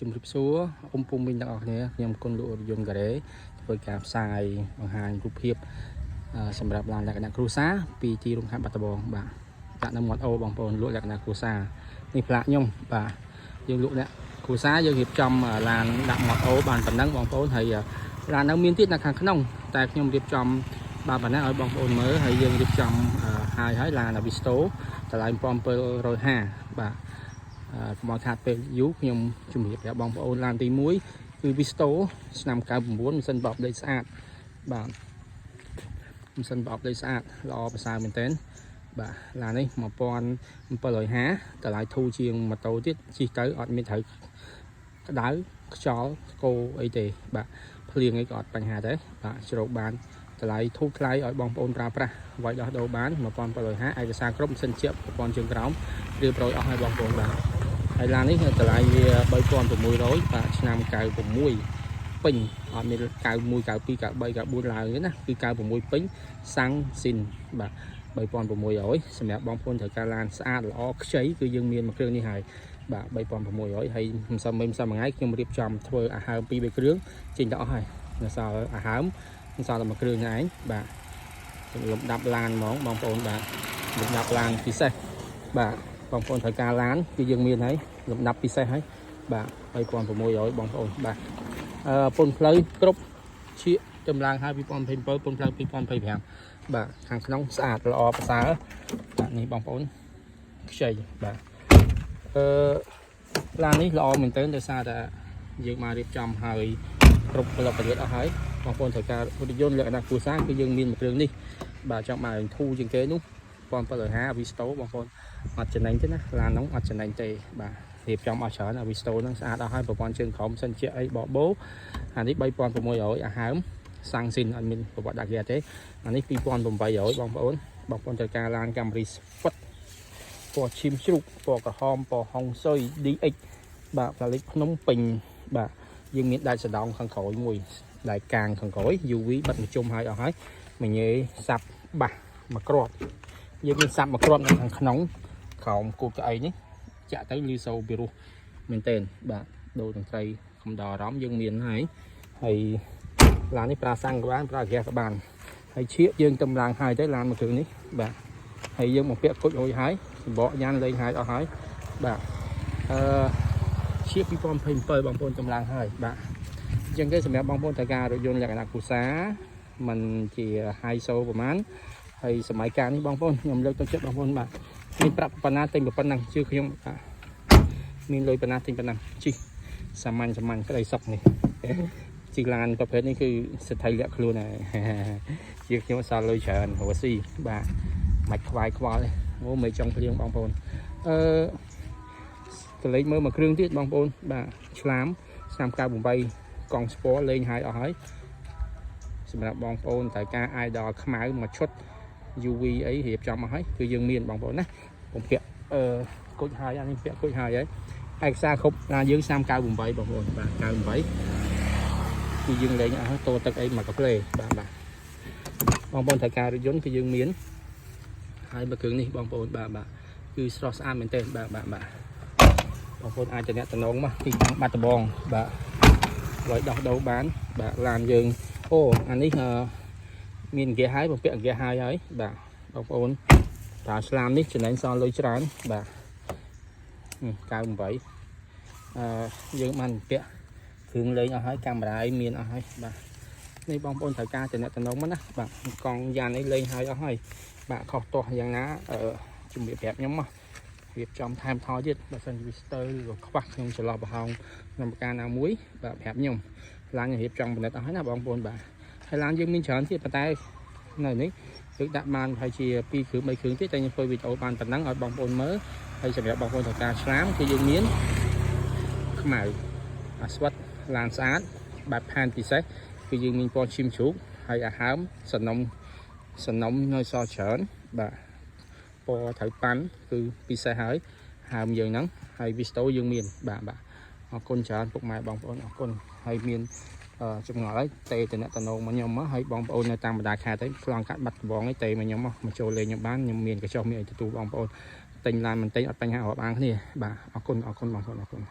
ជំរាបសួរអ៊ំពុំវិញទាំងអស់គ្នាខ្ញុំគុណលោកយន្តការ៉េធ្វើការផ្សាយបង្ហាញរូបភាពសម្រាប់ឡានលក្ខណៈគ្រួសារពីទីរួមខេត្តបាត់ដំបងបាទដាក់នៅមាត់អូបងប្អូនលក់លក្ខណៈគ្រួសារនេះផ្លាកខ្ញុំបាទយើងលក់អ្នកគ្រួសារយើងរៀបចំឡានដាក់មាត់អូបានប៉ុណ្ណឹងបងប្អូនហើយឡាននៅមានទៀតនៅខាងក្នុងតែខ្ញុំរៀបចំបាទប៉ុណ្ណឹងឲ្យបងប្អូនមើលហើយយើងរៀបចំហើយឡានអាវីស្តូតម្លៃ1750បាទកុំឲ្យខាតពេលយូរខ្ញុំជំរាបប្រាប់បងប្អូនឡានទី1គឺ Visto ឆ្នាំ99ម៉ាស៊ីនបបដីស្អាតបាទម៉ាស៊ីនបបដីស្អាតល្អប្រសើរមែនទែនបាទឡាននេះ1750តម្លៃធូរជាងម៉ូតូទៀតជិះទៅអត់មានត្រូវក្តៅខ្យល់ស្គរអីទេបាទភ្លៀងអីក៏អត់បញ្ហាដែរបាទជ្រោកបានតម្លៃធូរថ្លៃឲ្យបងប្អូនប្រើប្រាស់វាយដោះដូរបាន1750ឯកសារគ្រប់ម៉ាស៊ីនជាប់ប្រព័ន្ធជើងក្រោមរៀបរយអស់ឲ្យបងប្អូនបាទហើយឡាននេះតម្លៃវា3600បាទឆ្នាំ96ពេញអត់មាន91 92 93 94ឡើងទេណាគឺ96ពេញសាំងស៊ីនបាទ3600សម្រាប់បងប្អូនត្រូវការឡានស្អាតល្អខ្ចីគឺយើងមានមួយគ្រឿងនេះហើយបាទ3600ហើយមិនសមមួយថ្ងៃខ្ញុំរៀបចំធ្វើអាហើម2 3គ្រឿងចេញទៅអស់ហើយនៅសល់អាហើមនៅសល់តែមួយគ្រឿងនេះឯងបាទលំដាប់ឡានហ្មងបងប្អូនបាទលំដាប់ឡានពិសេសបាទបងប្អូនត្រូវការឡានគឺយើងមានហើយលំដាប់ពិសេសហើយបាទ3600បងប្អូនបាទពន្ធផ្លូវគ្រប់ឈៀកចម្លាងហើយ2027ពន្ធផ្លូវ2025បាទខាងក្នុងស្អាតល្អប្រសើរបាទនេះបងប្អូនខ្ចីបាទឡាននេះល្អមែនទែនដោយសារតែយើងមករៀបចំហើយគ្រប់ផលិតផលអស់ហើយបងប្អូនត្រូវការរថយន្តលក្ខណៈគ្រួសារគឺយើងមានមួយគ្រឿងនេះបាទចង់បានធូរជាងគេនោះ1750 Visto បងប្អូនអត់ចំណេញទេណាឡានហ្នឹងអត់ចំណេញទេបាទរៀបចំអស់ច្រើនអា Visto ហ្នឹងស្អាតអស់ហើយប្រព័ន្ធជើងក្រោមសិនជាអីបបោអានេះ3600អាហើមសាំងស៊ីនអត់មានប្រវត្តិដាក់ហ្គាទេអានេះ2800បងប្អូនត្រូវការឡាន Camry Sport ពណ៌ឈីមជ្រូកពណ៌ក្រហមពណ៌ហុងស៊ុយ DX បាទផ្លាកភ្នំពេញបាទយើងមានដាច់សដងខាងក្រោយមួយដាច់កាងខាងក្រោយ UV បិទមជុំហើយអស់ហើយមញ៉េសាប់បាសមួយគ្រាប់យើងមានសាប់មួយគ្រាប់នៅខាងក្នុងក្រោមគូតកៅអីនេះចាក់ទៅលឺសូរពីរោះមែនទែនបាទដូរតន្ត្រីកំដរអារម្មណ៍យើងមានហើយឡាននេះប្រើសាំងក៏បានប្រើហ្គាសក៏បានហើយឈៀកយើងតម្លើងហើយទៅឡានមួយគ្រឿងនេះបាទហើយយើងមកពាក់គុជរួចហើយសម្បកយ៉ានលេងហើយអស់ហើយបាទឈៀក2027បងប្អូនតម្លើងហើយបាទអញ្ចឹងគេសម្រាប់បងប្អូនត្រូវការរថយន្តលក្ខណៈគ្រួសារมันជា high show ប្រហែលហើយសម័យកាលនេះបងប្អូនខ្ញុំលើកទឹកចិត្តបងប្អូនបាទមានប្រាក់ប៉ុណ្ណាទិញប៉ុណ្ណឹងជឿខ្ញុំបាទមានលុយប៉ុណ្ណាទិញប៉ុណ្ណឹងជីសាមញ្ញក្តីសុខនេះជីឡានប្រភេទនេះគឺសិទ្ធិលាក់ខ្លួនហើយជឿខ្ញុំអត់សល់លុយច្រើនរស់ស៊ីបាទមិនខ្វាយខ្វល់ទេអូមិនចង់ព្រៀងបងប្អូនកលេចមើលមួយគ្រឿងទៀតបងប្អូនបាទឆ្លាមឆ្នាំ98កង់ស្ពណ៌លេងហើយអស់ហើយសម្រាប់បងប្អូនត្រូវការ idol ខ្មៅមួយឈុត UV អីរៀបចំមកហើយគឺយើងមានបងប្អូនណាผมពាក់គុជហើយអានេះពាក់គុជហើយឯកសារគ្រប់ឡានយើងឆ្នាំ98បងប្អូនបាទ98គឺយើងលេងអស់តូទឹកអីមកកាផ្លេបាទបងប្អូនត្រូវការរថយន្តគឺយើងមានហើយមួយគ្រឿងនេះបងប្អូនបាទគឺស្រស់ស្អាតមែនទែនបាទបងប្អូនអាចតំណងមកទីតាំងបាត់ដំបងបាទឲ្យដោះដូរបានបាទឡានយើងអូអានេះមានហ្គាសហើយបំពាក់ហ្គាសហើយបាទបងប្អូនប្រើស្លាមនេះចំណេញសល់លុយច្រើនបាទ98យើងបានពាក់គ្រឿងលេងអស់ហើយកាមេរ៉ាមានអស់ហើយបាទនេះបងប្អូនត្រូវការតំណងមកណាបាទកង់យ៉ាននេះលេងហើយអស់ហើយបាទខុសទាស់យ៉ាងណាជំរាបប្រាប់ខ្ញុំមករៀបចំថែមថយទៀតបើសិនវាស្ទើរឬខ្វះខ្ញុំច្រឡោះប្រហោងក្នុងប្រការណាមួយបាទប្រាប់ខ្ញុំឡានរៀបចំបណ្ឌិតអស់ហើយណាបងប្អូនបាទហើយឡានយើងមានច្រើនទៀតប៉ុន្តែនៅនេះគឺដាក់បានប្រហែលជា2គ្រឿង3គ្រឿងទៀតតែខ្ញុំធ្វើវីដេអូបានប៉ុណ្ណឹងឲ្យបងប្អូនមើលហើយសម្រាប់បងប្អូនត្រូវការឆ្លាមគឺយើងមានខ្មៅអាស្វិតឡានស្អាតបែបផានពិសេសគឺយើងមានពណ៌ឈីមជ្រូកហើយអាហើមសំណុំនៅសល់ច្រើនបាទពណ៌ត្រូវប៉ាន់គឺពិសេសហើយហើមយើងហ្នឹងហើយ Visto យើងមានបាទអរគុណច្រើនពុកម៉ែបងប្អូនអរគុណហើយមានចម្ងល់ហើយតេតំណមកខ្ញុំមកហើយបងប្អូននៅតាមបណ្ដាខេត្តទៅឆ្លងកាត់បាត់ដំបងនេះតេមកខ្ញុំមកចូលលេងខ្ញុំបានខ្ញុំមានកញ្ចុះមានឲ្យទទួលបងប្អូនទិញឡានមិនទិញអត់បញ្ហារាប់អានគ្នាបាទអរគុណបងប្អូនអរគុណ